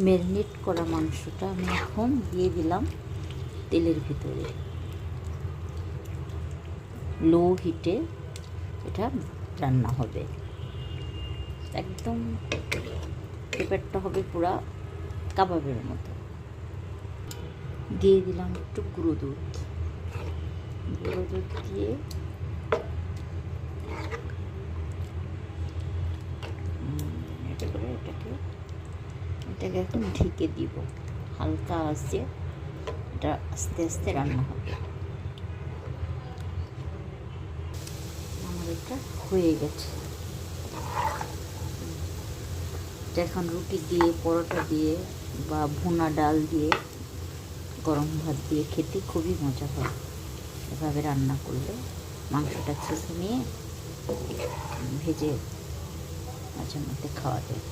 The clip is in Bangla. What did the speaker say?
ম্যারিনেট করা মাংসটা আমি এখন দিয়ে দিলাম তেলের ভিতরে। লো হিটে এটা রান্না হবে, একদম পেঁপেরটা হবে পুরা কাবাবের মতো। দিয়ে দিলাম একটু গুঁড়ো দুধ দিয়ে এটাকে এখন ঢেকে দিব। হালকা আছে, এটা আস্তে আস্তে রান্না হবে। আমার এটা হয়ে গেছে। এটা এখন রুটি দিয়ে, পরোটা দিয়ে বা ভুনা ডাল দিয়ে, গরম ভাত দিয়ে খেতে খুবই মজা হয়। এভাবে রান্না করলে মাংসটা ছেঁচে নিয়ে ভেজে মাঝে মধ্যে খাওয়া যায়।